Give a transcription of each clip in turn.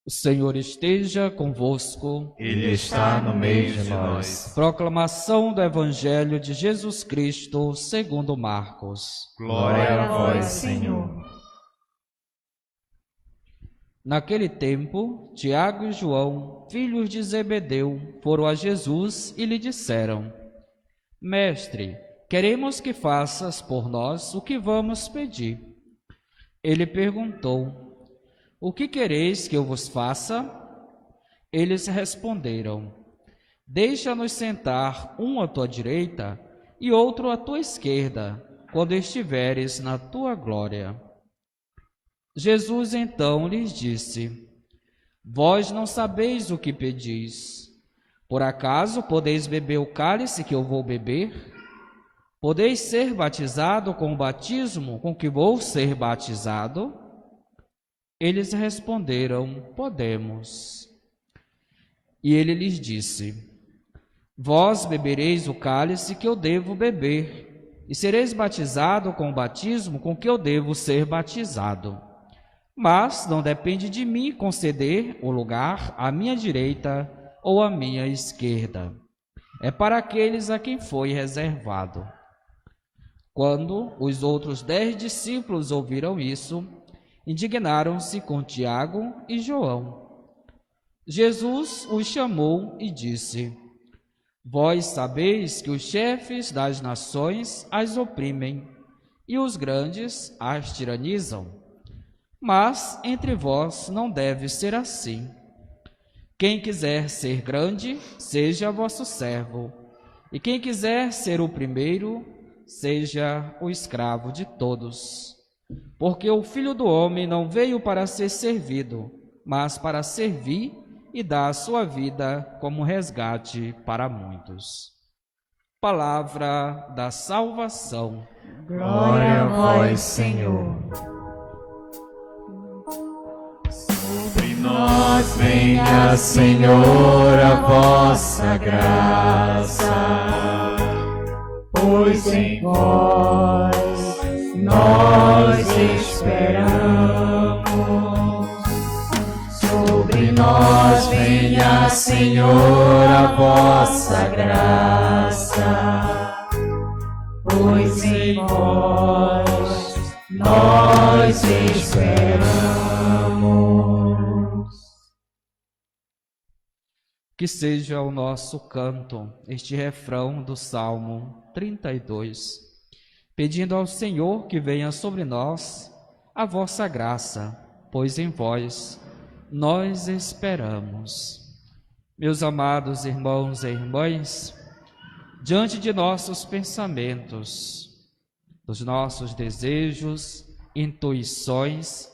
O Senhor esteja convosco. Ele está no meio de nós. Proclamação do Evangelho de Jesus Cristo segundo Marcos. Glória a vós, Senhor. Naquele tempo, Tiago e João, filhos de Zebedeu, foram a Jesus e lhe disseram: Mestre, queremos que faças por nós o que vamos pedir. Ele perguntou: O que quereis que eu vos faça? Eles responderam: Deixa-nos sentar um à tua direita e outro à tua esquerda, quando estiveres na tua glória. Jesus então lhes disse: Vós não sabeis o que pedis. Por acaso podeis beber o cálice que eu vou beber? Podeis ser batizado com o batismo com que vou ser batizado? Eles responderam: Podemos. E ele lhes disse: Vós bebereis o cálice que eu devo beber, e sereis batizado com o batismo com que eu devo ser batizado. Mas não depende de mim conceder o lugar à minha direita ou à minha esquerda. É para aqueles a quem foi reservado. Quando os outros 10 discípulos ouviram isso, indignaram-se com Tiago e João. Jesus os chamou e disse: Vós sabeis que os chefes das nações as oprimem e os grandes as tiranizam. Mas entre vós não deve ser assim. Quem quiser ser grande, seja vosso servo, e quem quiser ser o primeiro, seja o escravo de todos. Porque o Filho do Homem não veio para ser servido, mas para servir e dar a sua vida como resgate para muitos. Palavra da salvação. Glória a vós, Senhor. Sobre nós venha, Senhor, a vossa graça, pois em vós nós esperamos. Sobre nós venha, Senhor, a vossa graça, pois em vós nós esperamos. Que seja o nosso canto este refrão do Salmo 32. Pedindo ao Senhor que venha sobre nós a vossa graça, pois em vós nós esperamos. Meus amados irmãos e irmãs, diante de nossos pensamentos, dos nossos desejos, intuições,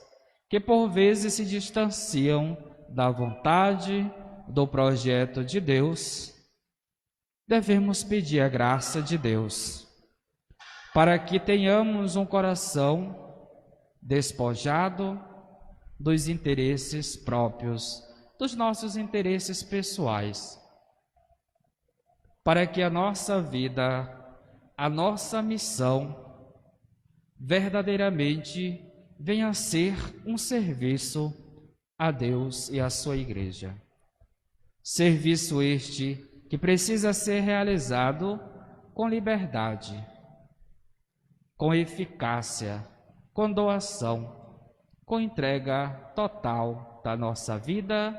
que por vezes se distanciam da vontade, do projeto de Deus, devemos pedir a graça de Deus, para que tenhamos um coração despojado dos interesses próprios, dos nossos interesses pessoais, para que a nossa vida, a nossa missão, verdadeiramente venha a ser um serviço a Deus e à sua Igreja. Serviço este que precisa ser realizado com liberdade, com eficácia, com doação, com entrega total da nossa vida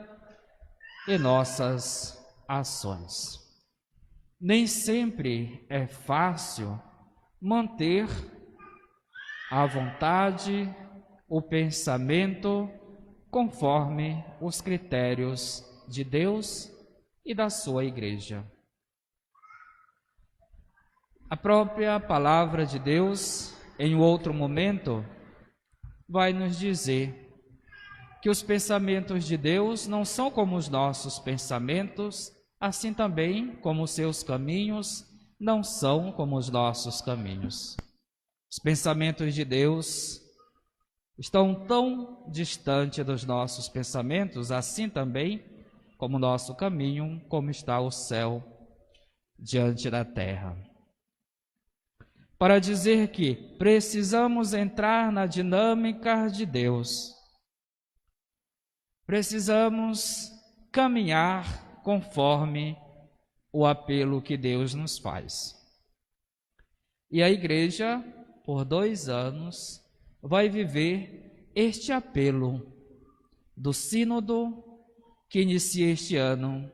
e nossas ações. Nem sempre é fácil manter a vontade, o pensamento conforme os critérios de Deus e da sua Igreja. A própria palavra de Deus, em outro momento, vai nos dizer que os pensamentos de Deus não são como os nossos pensamentos, assim também como os seus caminhos não são como os nossos caminhos. Os pensamentos de Deus estão tão distantes dos nossos pensamentos, assim também como o nosso caminho, como está o céu diante da terra. Para dizer que precisamos entrar na dinâmica de Deus, precisamos caminhar conforme o apelo que Deus nos faz. E a igreja, por 2 anos, vai viver este apelo do sínodo que inicia este ano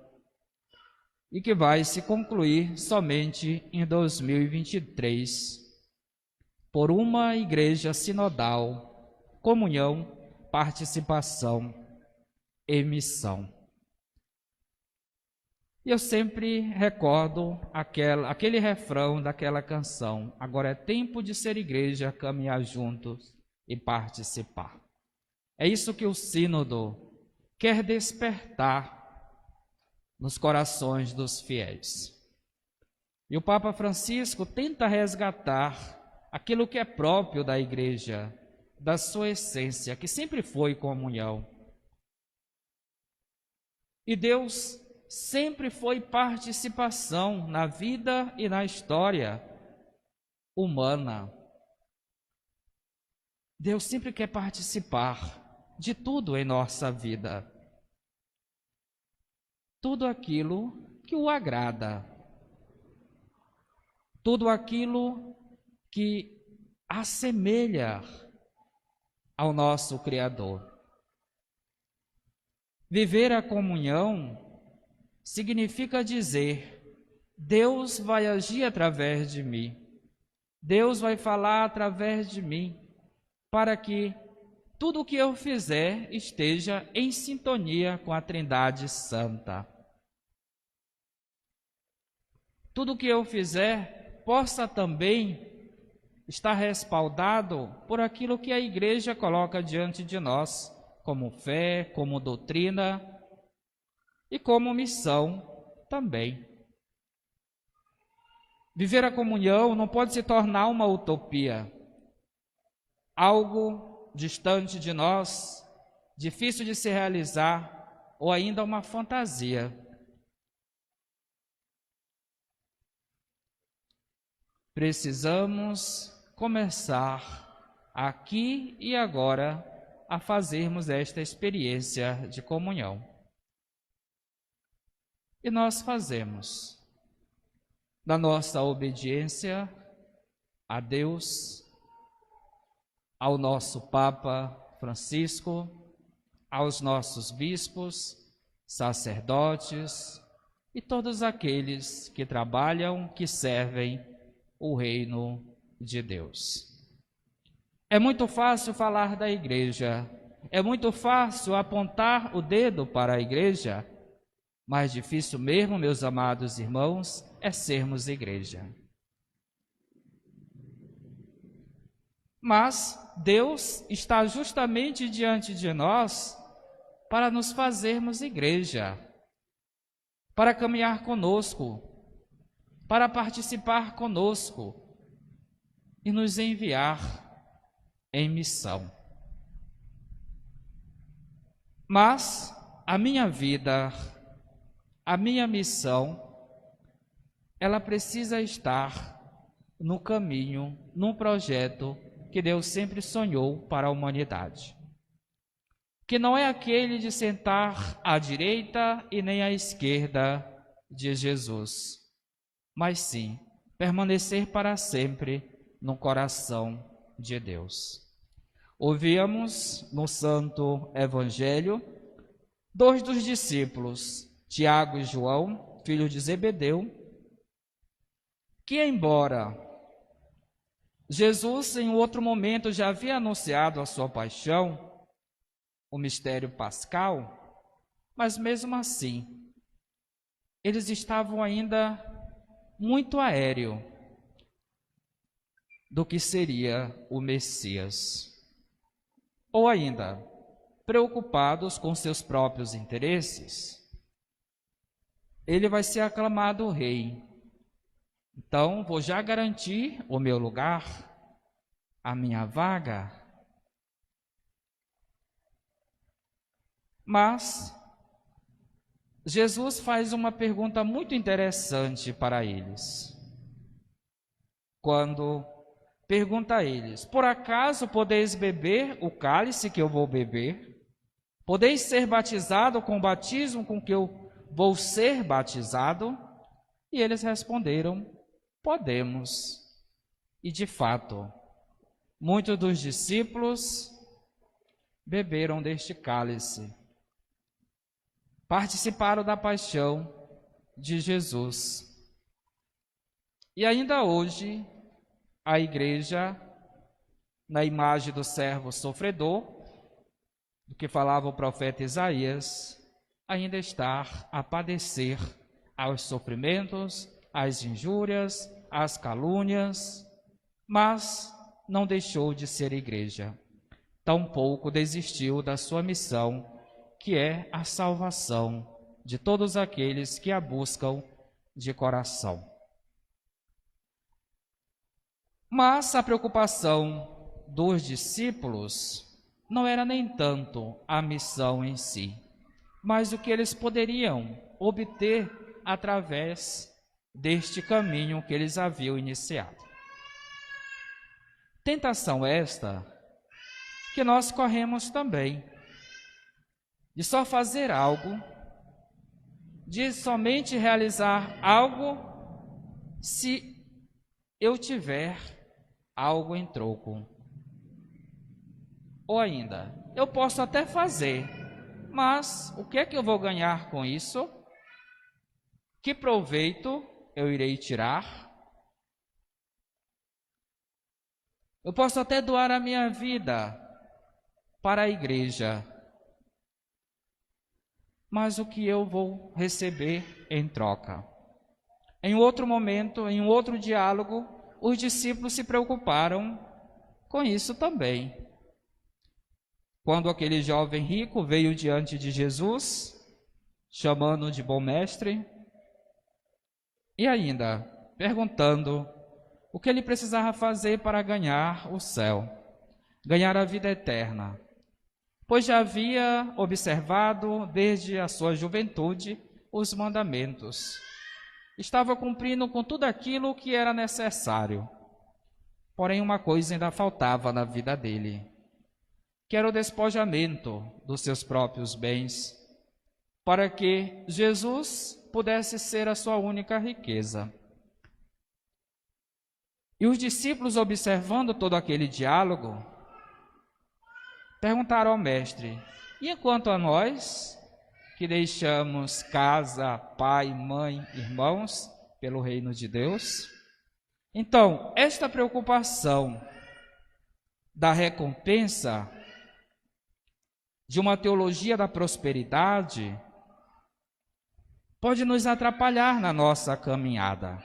e que vai se concluir somente em 2023, por uma igreja sinodal, comunhão, participação e missão. E eu sempre recordo aquele refrão daquela canção: agora é tempo de ser igreja, caminhar juntos e participar. É isso que o sínodo quer despertar nos corações dos fiéis. E o Papa Francisco tenta resgatar aquilo que é próprio da igreja, da sua essência, que sempre foi comunhão. E Deus sempre foi participação na vida e na história humana. Deus sempre quer participar de tudo em nossa vida. Tudo aquilo que o agrada. Tudo aquilo que assemelha ao nosso Criador. Viver a comunhão significa dizer: Deus vai agir através de mim, Deus vai falar através de mim, para que tudo o que eu fizer esteja em sintonia com a Trindade Santa. Tudo o que eu fizer possa também estar respaldado por aquilo que a igreja coloca diante de nós, como fé, como doutrina e como missão também. Viver a comunhão não pode se tornar uma utopia, algo distante de nós, difícil de se realizar, ou ainda uma fantasia. Precisamos começar aqui e agora a fazermos esta experiência de comunhão. E nós fazemos da nossa obediência a Deus, ao nosso Papa Francisco, aos nossos bispos, sacerdotes e todos aqueles que trabalham, que servem o reino de Deus. É muito fácil falar da igreja, é muito fácil apontar o dedo para a igreja, mais difícil mesmo, meus amados irmãos, é sermos igreja. Mas Deus está justamente diante de nós para nos fazermos igreja, para caminhar conosco, para participar conosco e nos enviar em missão. Mas a minha vida, a minha missão, ela precisa estar no caminho, num projeto que Deus sempre sonhou para a humanidade. Que não é aquele de sentar à direita e nem à esquerda de Jesus, mas sim permanecer para sempre no coração de Deus. Ouvíamos no Santo Evangelho 2 dos discípulos, Tiago e João, filhos de Zebedeu, que embora Jesus em outro momento já havia anunciado a sua paixão, o mistério pascal, mas mesmo assim, eles estavam ainda muito aéreo do que seria o Messias, ou ainda preocupados com seus próprios interesses. Ele vai ser aclamado rei, então vou já garantir o meu lugar, a minha vaga. Mas Jesus faz uma pergunta muito interessante para eles. Quando pergunta a eles: por acaso podeis beber o cálice que eu vou beber? Podeis ser batizado com o batismo com que eu vou ser batizado? E eles responderam: podemos. E de fato, muitos dos discípulos beberam deste cálice, participaram da paixão de Jesus. E ainda hoje, a igreja, na imagem do servo sofredor, do que falava o profeta Isaías, ainda está a padecer aos sofrimentos, às injúrias, às calúnias, mas não deixou de ser igreja. Tampouco desistiu da sua missão, que é a salvação de todos aqueles que a buscam de coração. Mas a preocupação dos discípulos não era nem tanto a missão em si, mas o que eles poderiam obter através deste caminho que eles haviam iniciado. Tentação esta que nós corremos também, de só fazer algo, de somente realizar algo se eu tiver algo em troco. Ou ainda, eu posso até fazer, mas o que é que eu vou ganhar com isso? Que proveito eu irei tirar? Eu posso até doar a minha vida para a igreja, mas o que eu vou receber em troca? Em outro momento, em um outro diálogo, os discípulos se preocuparam com isso também. Quando aquele jovem rico veio diante de Jesus, chamando-o de bom mestre, e ainda perguntando o que ele precisava fazer para ganhar o céu, ganhar a vida eterna, pois já havia observado desde a sua juventude os mandamentos. Estava cumprindo com tudo aquilo que era necessário. Porém, uma coisa ainda faltava na vida dele, que era o despojamento dos seus próprios bens, para que Jesus pudesse ser a sua única riqueza. E os discípulos, observando todo aquele diálogo, perguntaram ao mestre: e enquanto a nós, que deixamos casa, pai, mãe, irmãos, pelo reino de Deus? Então, esta preocupação da recompensa, de uma teologia da prosperidade, pode nos atrapalhar na nossa caminhada.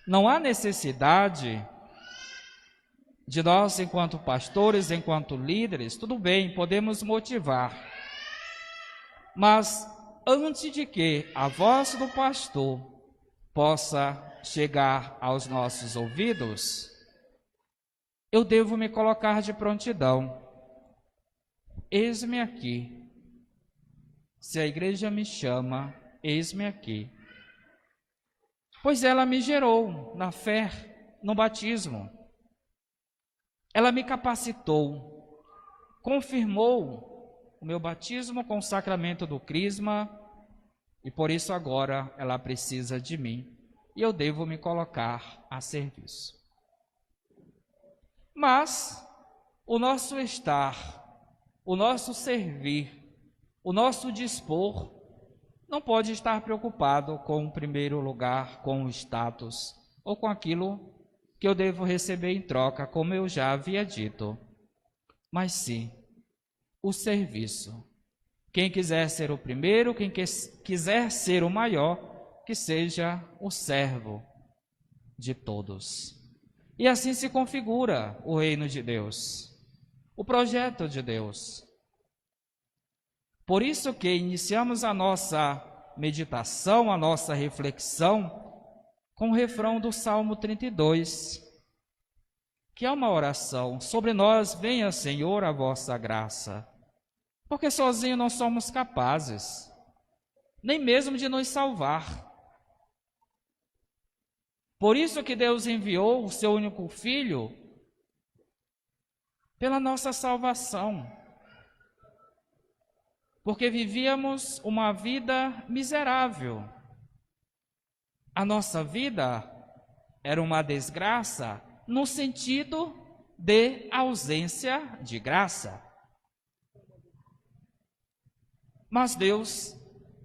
Não há necessidade de nós, enquanto pastores, enquanto líderes, tudo bem, podemos motivar, mas antes de que a voz do pastor possa chegar aos nossos ouvidos, eu devo me colocar de prontidão. Eis-me aqui. Se a igreja me chama, eis-me aqui. Pois ela me gerou na fé, no batismo. Ela me capacitou, confirmou o meu batismo com o sacramento do crisma, e por isso agora ela precisa de mim, e eu devo me colocar a serviço. Mas o nosso estar, o nosso servir, o nosso dispor, não pode estar preocupado com o primeiro lugar, com o status, ou com aquilo que eu devo receber em troca, como eu já havia dito. Mas sim, o serviço. Quem quiser ser o primeiro, quem quiser ser o maior, que seja o servo de todos. E assim se configura o reino de Deus, o projeto de Deus. Por isso que iniciamos a nossa meditação, a nossa reflexão, com o refrão do Salmo 32, que é uma oração: sobre nós venha, Senhor, a vossa graça, porque sozinhos não somos capazes, nem mesmo de nos salvar. Por isso que Deus enviou o seu único Filho pela nossa salvação. porque vivíamos uma vida miserável. A nossa vida era uma desgraça no sentido de ausência de graça. Mas Deus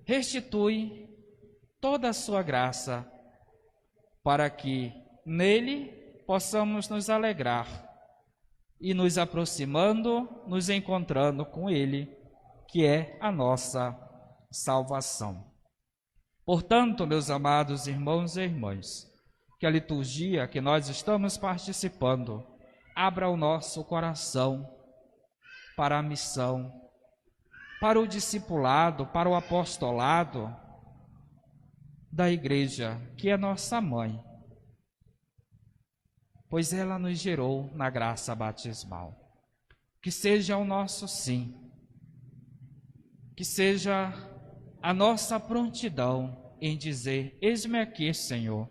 restitui toda a sua graça para que nele possamos nos alegrar e nos aproximando, nos encontrando com ele, que é a nossa salvação. Portanto, meus amados irmãos e irmãs, que a liturgia que nós estamos participando abra o nosso coração para a missão, para o discipulado, para o apostolado da Igreja, que é nossa mãe, pois ela nos gerou na graça batismal. Que seja o nosso sim, que seja a nossa prontidão em dizer: eis-me aqui, Senhor,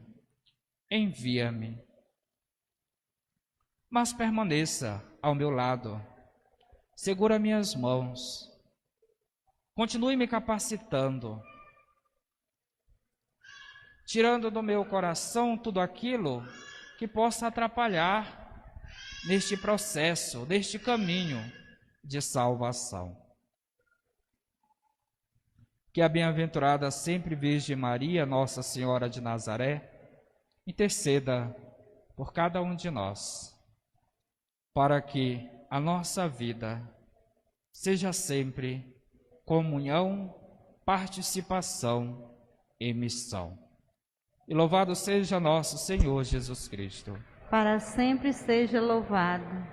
envia-me. Mas permaneça ao meu lado, segura minhas mãos, continue me capacitando, tirando do meu coração tudo aquilo que possa atrapalhar neste processo, neste caminho de salvação. Que a bem-aventurada sempre Virgem Maria, Nossa Senhora de Nazaré, interceda por cada um de nós, para que a nossa vida seja sempre comunhão, participação e missão. E louvado seja nosso Senhor Jesus Cristo. Para sempre seja louvado.